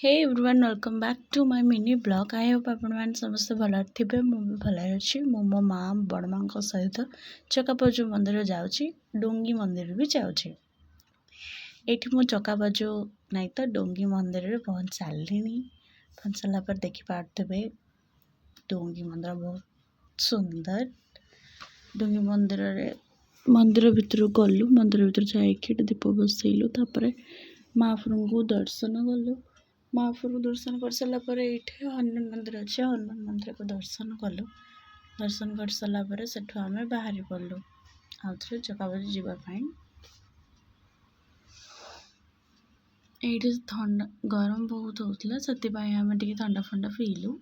Hey everyone welcome back to my mini blog. I hope आपण मैंने समस्त भल थे मुझे भल अच्छी मो माँ बड़ माँ सहित चकापजू मंदिर जाऊँगी डोंगी मंदिर भी जाऊँगी। ये मु चकापजू नहीं तो डोंगी मंदिर में पहुँच सारे पहुँच सारापर देखिपे डोंगी मंदिर बहुत सुंदर। डोंगी मंदिर भितर गलु मंदिर भितर जाकि दीप बसैलु तापर महाप्रभु को दर्शन कलु। महाप्रभु दर्शन कर सारापर ये हनुमान मंदिर अच्छे हनुमान मंदिर को दर्शन कलु। दर्शन कर सारापर से आम बाहरी पड़लु आउ थे चकापजू जावाई। ये ठंडा गरम बहुत होता से आम टे ठंडा फंडा पीलु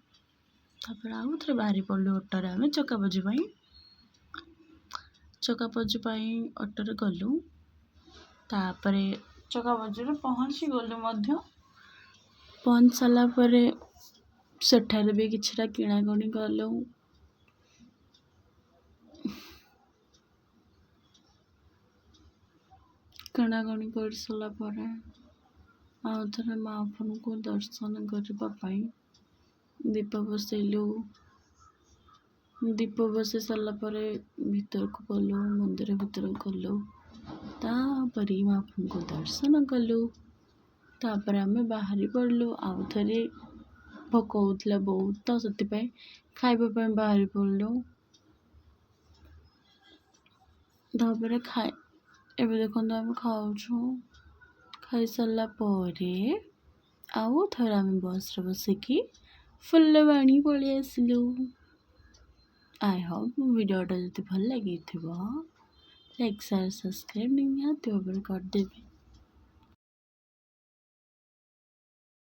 तापर आउ थे बाहरी पड़लु ऑटो आम चकापजू चकापजू ऑटो गलु तापर चकापजू पहुँची गलु। पहुँच सारापर सेठारे भी किछटा किणाकिणी कलु। किणाकिणी कर सारापर आउ थे महाप्रभु को दर्शन करने दीप बसैलु। दीप बसई सारापर भीतर को गलु मंदिर भीतर गलु तापर महाप्रभु को दर्शन कलु तापर आम बाहरी पड़लु आउ थे भोक होता बहुत तो से खाइबा बाहरी पड़लु तापर एबे देखो आम खाऊ खाई सारा आउ थे आम बस रे बसिकी फुलवाणी पलि आसिलु। आई होप मो वीडियोटा जब भल लगी लाइक शेयर सब्सक्राइब नहीं निहाती भाव करदेवी।